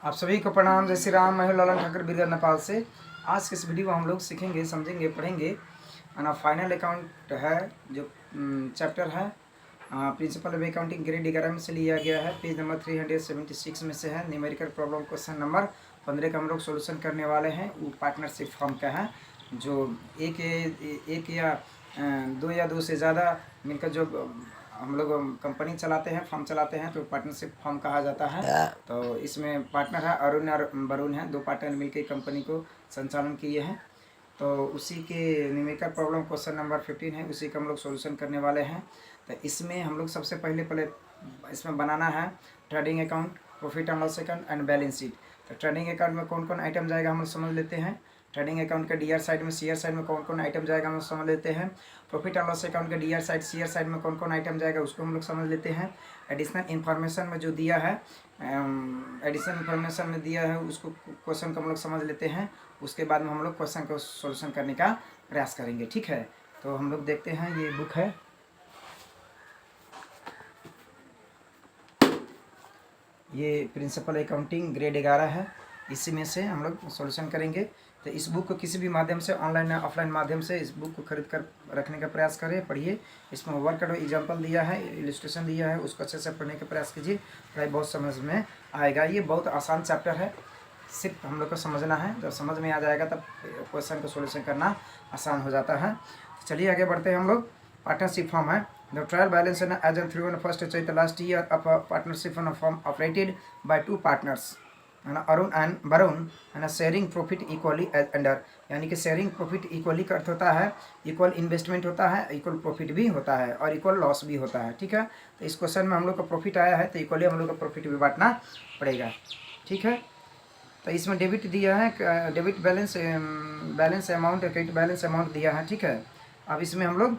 आप सभी को प्रणाम। जय श्री राम। मैं हूं लालन ठाकुर बीरगढ़ नेपाल से। आज के इस वीडियो में हम लोग सीखेंगे, समझेंगे, पढ़ेंगे ना फाइनल अकाउंट है जो चैप्टर है प्रिंसिपल ऑफ अकाउंटिंग ग्रेड 11 में से लिया गया है। पेज नंबर 376 में से है। न्यूमेरिकल प्रॉब्लम क्वेश्चन नंबर 15 का हम लोग सोल्यूशन करने वाले हैं। वो पार्टनरशिप फॉर्म का है जो एक या दो या दो से ज़्यादा मिलकर जो हम लोग कंपनी चलाते हैं, फर्म चलाते हैं, तो पार्टनरशिप फर्म कहा जाता है। तो इसमें पार्टनर है अरुण और वरुण है, दो पार्टनर मिलकर कंपनी को संचालन किए हैं। तो उसी के न्यूमेरिकल प्रॉब्लम क्वेश्चन नंबर 15 है, उसी का हम लोग सोल्यूशन करने वाले हैं। तो इसमें हम लोग सबसे पहले इसमें बनाना है trading account, profit and loss account and balance sheet. तो ट्रेडिंग अकाउंट में कौन कौन आइटम जाएगा हम लोग समझ लेते हैं। ट्रेडिंग अकाउंट का डीआर साइड में सीआर साइड में कौन कौन आइटम जाएगा हम लोग समझ लेते हैं। प्रॉफिट एंड लॉस अकाउंट का डीआर साइड सीआर साइड में कौन कौन आइटम जाएगा उसको हम लोग समझ लेते हैं। एडिशनल इन्फॉर्मेशन में जो दिया है, एडिशनल इन्फॉर्मेशन में दिया है उसको क्वेश्चन को हम लोग समझ लेते हैं। उसके बाद में हम लोग क्वेश्चन को सोल्यूशन करने का प्रयास करेंगे। ठीक है, तो हम लोग देखते हैं। ये बुक है, ये प्रिंसिपल अकाउंटिंग ग्रेड 11 है, इसी में से हम लोग सॉल्यूशन करेंगे। तो इस बुक को किसी भी माध्यम से, ऑनलाइन या ऑफलाइन माध्यम से इस बुक को खरीद कर रखने का प्रयास करें, पढ़िए। इसमें वर्क और एग्जाम्पल दिया है, इलस्ट्रेशन दिया है, उसको अच्छे से पढ़ने का प्रयास कीजिए। पढ़ाई बहुत समझ में आएगा। ये बहुत आसान चैप्टर है, सिर्फ हम लोग को समझना है। जब समझ में आ जाएगा तब क्वेश्चन को सोल्यूशन करना आसान हो जाता है। चलिए आगे बढ़ते हैं हम लोग। पार्टनरशिप फॉर्म है। The trial balance in as and through first check the last year of a partnership on a firm operated by two partners, Arun and Varun, sharing profit equally as under. यानी कि शेयरिंग प्रॉफिट इक्वली का अर्थ होता है equal investment होता है, equal profit भी होता है और इक्वल लॉस भी होता है। ठीक है, तो इस क्वेश्चन में हम लोग का प्रॉफिट आया है तो इक्वली हम लोग का प्रॉफिट भी बांटना पड़ेगा। ठीक है, तो इसमें डेबिट दिया है, debit balance amount, credit balance amount दिया है। ठीक है, अब इसमें हम लोग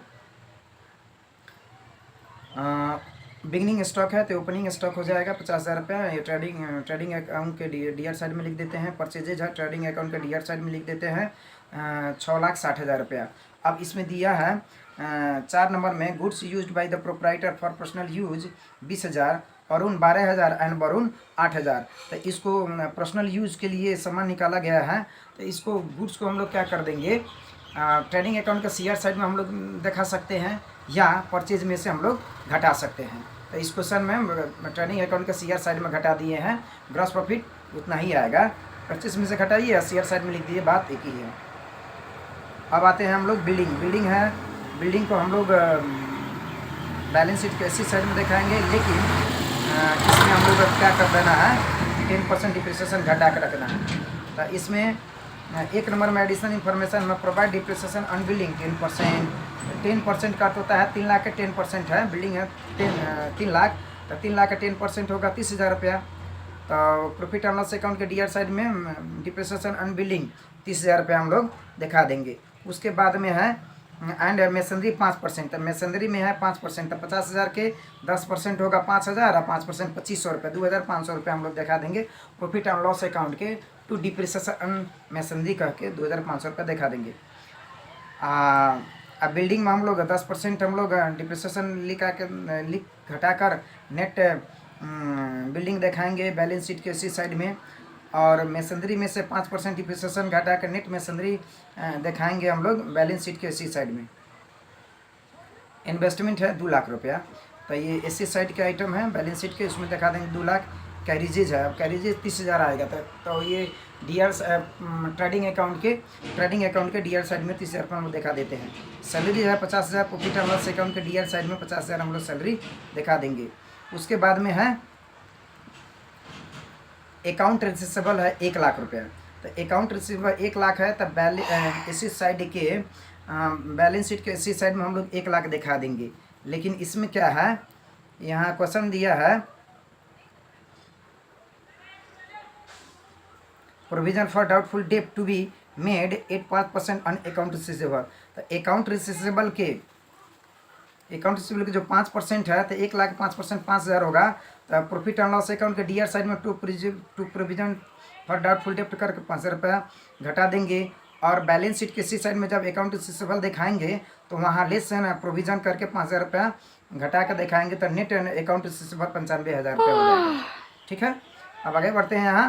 बिगनिंग स्टॉक है तो ओपनिंग स्टॉक हो जाएगा 50,000 रुपया। ये ट्रेडिंग अकाउंट के डीआर साइड में लिख देते हैं। परचेजेज है ट्रेडिंग अकाउंट के डीआर साइड में लिख देते हैं 6,60,000 रुपया। अब इसमें दिया है 4 नंबर में goods used by the proprietor for personal use 20,000, Arun 12,000 and Varun 8,000। तो इसको पर्सनल यूज के लिए सामान निकाला गया है। तो इसको गुड्स को हम लोग क्या कर देंगे, ट्रेडिंग अकाउंट का सीआर साइड में हम लोग दिखा सकते हैं या परचेज में से हम लोग घटा सकते हैं। तो इस क्वेश्चन में ट्रेडिंग अकाउंट का सीआर साइड में घटा दिए हैं, ग्रॉस प्रॉफिट उतना ही आएगा। परचेज में से घटाइए या सीआर साइड में लिख दिए, बात एक ही है। अब आते हैं हम लोग बिल्डिंग है। बिल्डिंग को हम लोग बैलेंस शीट के इसी साइड में दिखाएंगे, लेकिन इसमें हम लोग क्या कर देना है, 10% डिप्रिसिएशन घटा कर रखना है। तो इसमें 1 नंबर में एडिशनल इन्फॉर्मेशन में प्रोवाइड डिप्रिसिएशन ऑन बिल्डिंग 10% का होता है 3 लाख का 10% है। बिल्डिंग है 3 लाख, तो 3 लाख का 10% होगा 30,000 रुपया। तो प्रॉफिट एंड लॉस अकाउंट के डीआर साइड में डिप्रिसिएशन ऑन बिल्डिंग 30,000 रुपया हम लोग दिखा देंगे। उसके बाद में है एंड मेसनरी 5%, तो मेसनरी में है 5%, तो 50,000 के 10% होगा 5,000 और 5% 2,500 रुपये, 2,500 रुपये हम लोग दिखा देंगे। प्रॉफिट एंड लॉस अकाउंट के टू डिप्रिसिएशन मेसनरी कह के 2,500 रुपये दिखा देंगे। अब बिल्डिंग में हम लोग 10% हम लोग डिप्रिसिएशन लिख घटाकर नेट बिल्डिंग दिखाएंगे बैलेंस शीट के इसी साइड में, और मेसनरी में से 5% डिप्रिसिएशन घटा कर नेट मेसनरी दिखाएंगे हम लोग बैलेंस शीट के इसी साइड में। इन्वेस्टमेंट है 2 लाख रुपया, तो ये इसी साइड के आइटम है बैलेंस शीट के, उसमें दिखा देंगे 2 लाख। कैरिजेज है, कैरिजेज 30,000 आएगा। तो ये डीआर ट्रेडिंग अकाउंट के डीआर साइड में 30,000 हम लोग दिखा देते हैं। सैलरी है 50,000, प्रॉफिट एंड लॉस अकाउंट के डीआर साइड में 50,000 हम लोग सैलरी दिखा देंगे। उसके बाद में है अकाउंट रिसीवेबल है 1 लाख रुपया, तो अकाउंट रिसीवेबल 1 लाख है। तब इसी साइड के बैलेंस शीट के इसी साइड में हम लोग 1 लाख दिखा देंगे। लेकिन इसमें क्या है, यहाँ क्वेश्चन दिया है provision for doubtful debt to be made at 5% on account receivable. तो अकाउंट रिसीवेबल के जो 5% है, तो 1 लाख 5% 5,000 होगा। तो प्रॉफिट एंड लॉस अकाउंट के डीआर साइड में to provision for doubtful debt करके 5,000 रुपया घटा देंगे। और बैलेंस शीट के इसी साइड में जब अकाउंट रिसीवेबल दिखाएंगे तो वहाँ लेस है ना प्रोविजन करके 5,000 रुपया घटा कर दिखाएंगे, तो नेट अकाउंट रिसीवेबल 95,000 रुपया हो जाएगा। ठीक है, अब आगे बढ़ते हैं। यहाँ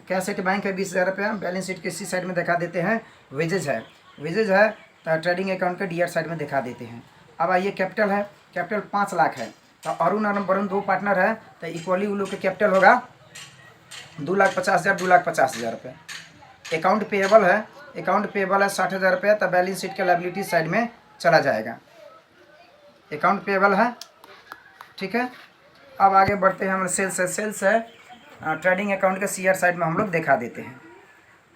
कैश एट बैंक है 20,000 रुपया। बैलेंस शीट के इसी साइड में दिखा देते हैं। वेजेज है, वेजेज है तो ट्रेडिंग अकाउंट के डीआर साइड में दिखा देते हैं। अब आइए कैपिटल है, कैपिटल 5 लाख है। तो अरुण और वरुण 2 पार्टनर है तो इक्वली उन लोग के कैपिटल होगा 2,50,000, 2,50,000 रुपये। अकाउंट पेएबल है, अकाउंट पेएबल है 60,000 रुपये। तो बैलेंस शीट के लायबिलिटी साइड में चला जाएगा। अकाउंट पेएबल है, ठीक है। अब आगे बढ़ते हैं, हम सेल्स है, सेल्स है ट्रेडिंग अकाउंट के सीआर साइड में हम लोग दिखा देते हैं।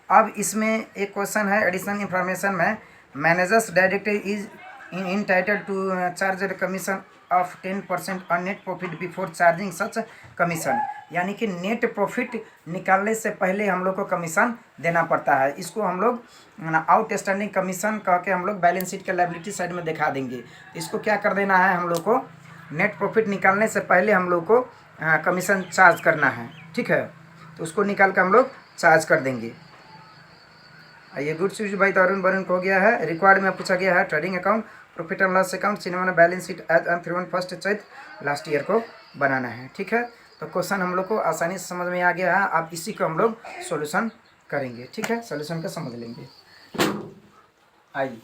अब इसमें एक क्वेश्चन है एडिशनल इन्फॉर्मेशन में, managers director is entitled to charge a commission of 10% on net profit before charging such commission। यानी कि नेट प्रॉफिट निकालने से पहले हम लोग को कमीशन देना पड़ता है। इसको हम लोग आउटस्टैंडिंग कमीशन कह के हम लोग बैलेंस शीट के लायबिलिटी साइड में दिखा देंगे। इसको क्या कर देना है, हम लोग को नेट प्रॉफिट निकालने से पहले हम लोग को कमीशन चार्ज करना है, ठीक है। तो उसको निकाल कर हम लोग चार्ज कर देंगे। ये गुड्स यूज भाई तो अरुण वरुण को हो गया है। रिक्वायर्ड में पूछा गया है trading account, profit and loss account, सिनेमा बैलेंस शीट एज ऑन 31 चैत लास्ट ईयर को बनाना है, ठीक है। तो क्वेश्चन हम लोग को आसानी से समझ में आ गया है। अब इसी को हम लोग सॉल्यूशन करेंगे, ठीक है। सॉल्यूशन का समझ लेंगे। आइए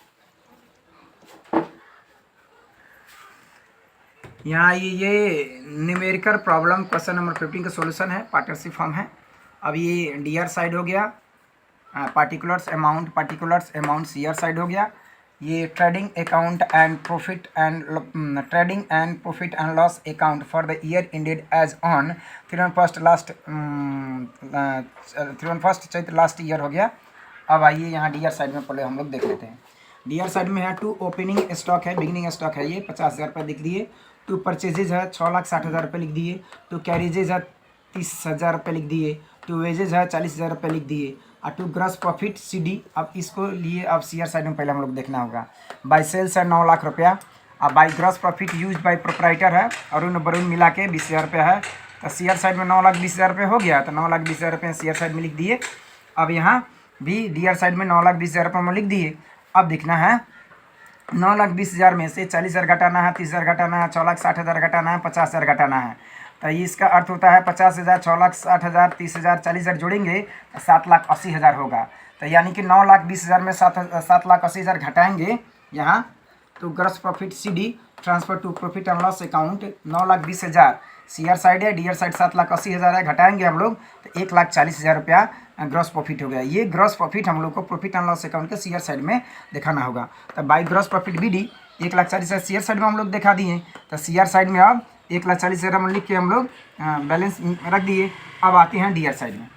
यहाँ ये न्यूमेरिकल प्रॉब्लम क्वेश्चन नंबर 15 का सॉल्यूशन है, पार्टनरशिप फॉर्म है। अब ये डीआर साइड हो गया, पार्टिकुलर्स अमाउंट सीआर साइड हो गया। ये trading account and profit and trading and profit and loss account for the year ended as on 31 चैत लास्ट ईयर हो गया। अब आइए यहाँ डीआर साइड में पहले हम लोग देख लेते हैं। डीआर साइड में है टू ओपनिंग स्टॉक है, बिगिनिंग स्टॉक है ये 50,000 रुपये लिख दिए। टू परचेजेज है 6,60,000 रुपये लिख दिए। टू कैरेजेज है 30,000 रुपये लिख दिए। टू वेजेज है 40,000 रुपये लिख दिए। और टू ग्रॉस प्रॉफिट सीडी, अब इसको लिए अब सीआर साइड में पहले हम लोग देखना होगा। बाई सेल्स है 9 लाख रुपया। अब by gross profit use by proprietor है अरुण वरुण मिला के 20,000 रुपये है। तो सीआर साइड में 9,20,000 रुपये हो गया। तो 9,20,000 रुपये सीआर साइड में लिख दिए। अब यहाँ भी डीआर साइड में 9,20,000 रुपये में लिख दिए। अब देखना है 9,20,000 में से 40,000 घटाना है, 30,000 घटाना है, 6,60,000 घटाना है, 50,000 घटाना है। तो ये इसका अर्थ होता है 50,000, 6,60,000, 30,000, 40,000 जोड़ेंगे तो 7,80,000 होगा। तो यानी कि 9,20,000 में 7,80,000 घटाएंगे यहाँ, तो gross profit CD transfer to profit and loss account 9,20,000 CR side है, डीआर साइड 7,80,000 है, घटाएंगे हम लोग तो 1,40,000 रुपया ग्रॉस प्रॉफिट हो गया। ये ग्रॉस प्रॉफिट हम लोग को प्रॉफिट एंड लॉस अकाउंट के सीआर साइड में दिखाना होगा। तो by gross profit BD 1,40,000 CR side में हम लोग दिखा दिए। तो सीआर साइड में अब 1,40,000 लिख के हम लोग बैलेंस रख दिए। अब आते हैं डीआर साइड में।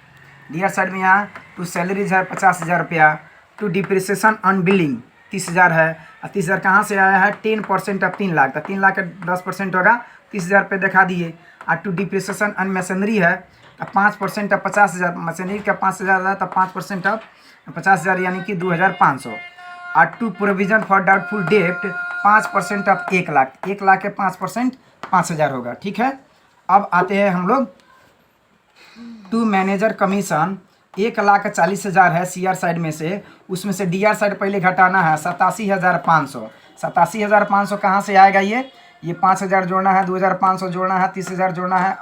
डीआर साइड में यहाँ टू सैलरीज है 50,000 रुपया। टू डिप्रिसिएशन ऑन बिलिंग 30,000 है। और 30,000 कहाँ से आया है, 10% ऑफ 3 लाख। तो 3 लाख का 10% होगा, 30,000 रुपये दिखा दिए। और टू डिप्रिसिएशन ऑन मशीनरी है तो 5% ऑफ 50,000, मशीनरी का 5,000 है तो 5% ऑफ 50,000 यानी कि 2,500। और टू प्रोविजन फॉर डाउटफुल डेप्ट 5% ऑफ 1 लाख, 1 लाख के 5% 5,000 होगा, ठीक है। अब आते हैं हम लोग टू मैनेजर कमीशन 1,40,000 है सीआर साइड में से, उसमें से डीआर साइड पहले घटाना है 87,500। 87,500 कहाँ से आएगा, ये 5,000 जोड़ना है, 2,500 जोड़ना है, 30,000 जोड़ना है,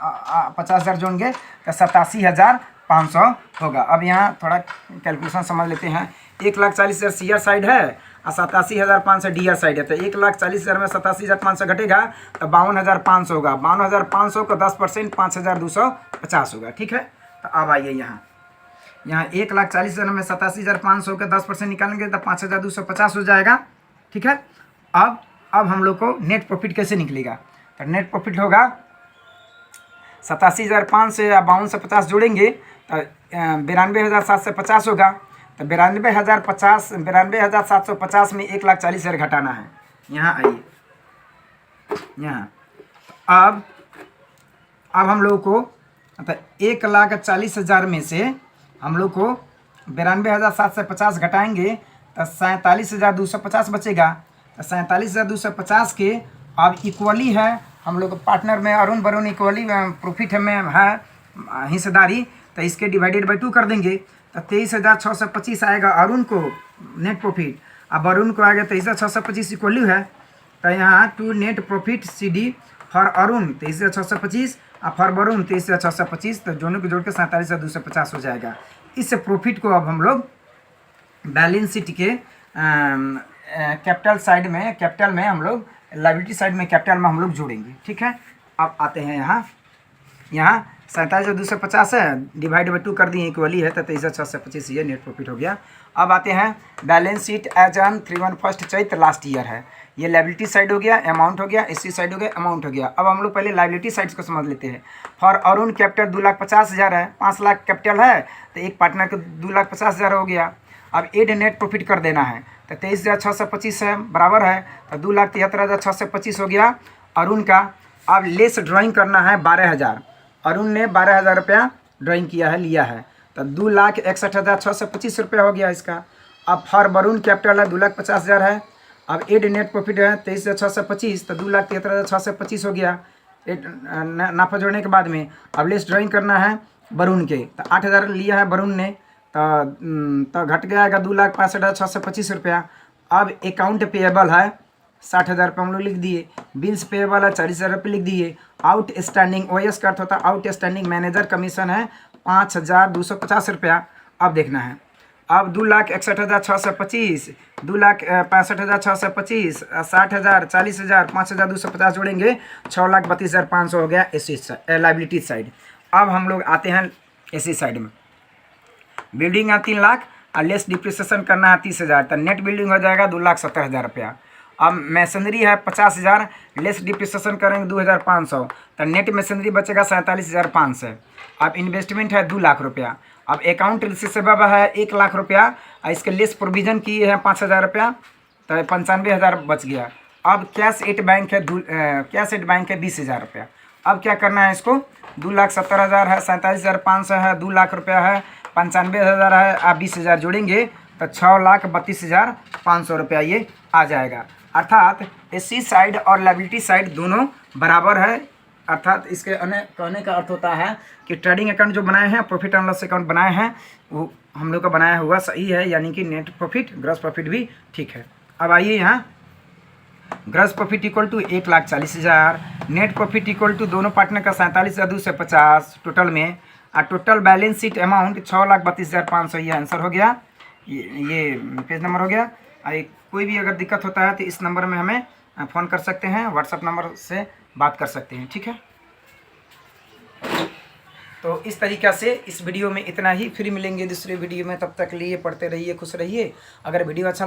50,000 जोड़ेंगे तो 87,500 होगा। अब यहाँ थोड़ा कैलकुलेशन समझ लेते हैं। 1,40,000 सीआर साइड है और 87,500 डीआर साइड है। तो 1,40,000 में 87,500 घटेगा तो 52,500 होगा। 52,500 का 10% 5,250 होगा, ठीक है। तो अब आइए यहाँ 1,40,000 में 87,500 का 10% निकालेंगे तो 5,250 हो जाएगा, ठीक है। अब हम लोग को नेट प्रॉफिट कैसे निकलेगा, तो नेट प्रॉफिट होगा 87,500 से 52 से 50 जोड़ेंगे तो 92,750 होगा। तो 92,750 में 1,40,000 घटाना है। यहाँ आइए, यहाँ अब हम लोग को तो 1,40,000 में से हम लोग को 92,750 घटाएंगे तो 47,250 बचेगा। तो 47,250 के अब इक्वली है हम लोग पार्टनर में अरुण वरुण इक्वली प्रॉफिट में है हिस्सेदारी, तो इसके डिवाइडेड बाई 2 कर देंगे तो 23,625 आएगा अरुण को नेट प्रॉफिट। अब अरुण को आएगा 23,625 इक्वली है। तो यहाँ to net profit C D for Arun 23,625 और फॉर वरुण 23,625, तो दोनों को जोड़ के 47,250 हो जाएगा। इस प्रॉफिट को अब हम लोग बैलेंस शीट के कैपिटल साइड में, कैपिटल में हम लोग, लायबिलिटी साइड में, कैपिटल में हम लोग जोड़ेंगे। ठीक है, अब आते हैं यहाँ 47,250 है, डिवाइड बाई 2 कर दिए, इक्वली है, तो 23,625 ये नेट प्रॉफिट हो गया। अब आते हैं बैलेंस शीट एज ऑन 31 चैत लास्ट ईयर है। ये लायबिलिटी साइड हो गया, अमाउंट हो गया, इसी साइड हो गया, अमाउंट हो गया। अब हम लोग पहले लायबिलिटी साइड्स को समझ लेते हैं। फॉर अरुण कैपिटल 2,50,000 है, 5 लाख कैपिटल है, तो एक पार्टनर को 2,50,000 हो गया। अब एड नेट प्रॉफिट कर देना है, तो 23,625 है, बराबर है, तो 2,73,625 हो गया अरुण का। अब लेस ड्राइंग करना है 12,000, अरुण ने 12,000 रुपया ड्राइंग किया है, लिया है, तो 2,61,625 रुपया हो गया इसका। अब फॉर वरुण कैपिटल है 2,50,000 है, अब एड नेट प्रॉफिट है 23,625, तो 2,73,625 हो गया एड नाफा जोड़ने के बाद में। अब लेस ड्राइंग करना है वरुण के, तो 8,000 लिया है वरुण ने, तो घट जाएगा 2,65,625 रुपया। अब अकाउंट पेएबल है 60,000 रुपये हम लोग लिख दिए, बिल्स पेएबल है 40,000 रुपये लिख दिए। आउट स्टैंडिंग ओएस का अर्थ होता है आउट स्टैंडिंग मैनेजर कमीशन है 5,250 रुपया। अब देखना है, अब 2,61,625, 2,65,625, 60,000, 40,000, 5,250 जोड़ेंगे, 6,32,500 हो गया लायबिलिटी साइड। अब हम लोग आते हैं एसी साइड में। बिल्डिंग है 3 लाख और लेस डिप्रिसिएशन करना है 30,000, तो नेट बिल्डिंग हो जाएगा 2,70,000 रुपया। अब मैसनरी है 50,000, लेस डिप्रिसिएशन करेंगे 2,500, तो नेट मैसनरी बचेगा 47,500। अब इन्वेस्टमेंट है 2 लाख रुपया। अब अकाउंट रिसीवेबल है 1 लाख रुपया, और इसके लेस प्रोविजन किए हैं 5,000 रुपया, तो 95,000 बच गया। अब कैश एट बैंक है कैश एट बैंक है 20,000 रुपया। अब क्या करना है इसको, 2,70,000 है, 47,500 है, 2 लाख रुपया है, 95,000 है, आप 20,000 जोड़ेंगे तो 6,32,500 रुपया ये आ जाएगा। अर्थात एसी साइड और लायबिलिटी साइड दोनों बराबर है। अर्थात इसके कहने का अर्थ होता है कि ट्रेडिंग अकाउंट जो बनाए हैं, प्रॉफिट एंड लॉस अकाउंट बनाए हैं, वो हम लोग का बनाया हुआ सही है, यानी कि नेट प्रॉफिट ग्रॉस प्रॉफिट भी ठीक है। अब आइए यहाँ gross profit equal to 1,40,000, net profit equal to दोनों पार्टनर का 47,250 टोटल में, और टोटल बैलेंस शीट अमाउंट 6,32,500, ये आंसर हो गया, ये पेज नंबर हो गया। कोई भी अगर दिक्कत होता है तो इस नंबर में हमें फ़ोन कर सकते हैं, व्हाट्सएप नंबर से बात कर सकते हैं, ठीक है। तो इस तरीक़ा से इस वीडियो में इतना ही, फिर मिलेंगे दूसरे वीडियो में, तब तक के लिए पढ़ते रहिए, खुश रहिए। अगर वीडियो अच्छा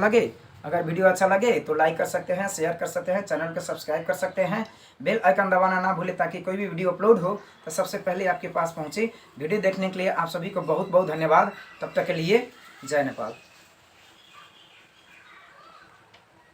लगे तो लाइक कर सकते हैं, शेयर कर सकते हैं, चैनल को सब्सक्राइब कर सकते हैं, बेल आइकन दबाना ना भूलें, ताकि कोई भी वीडियो अपलोड हो तो सबसे पहले आपके पास पहुँचे। वीडियो देखने के लिए आप सभी को बहुत बहुत धन्यवाद। तब तक के लिए जय नेपाल।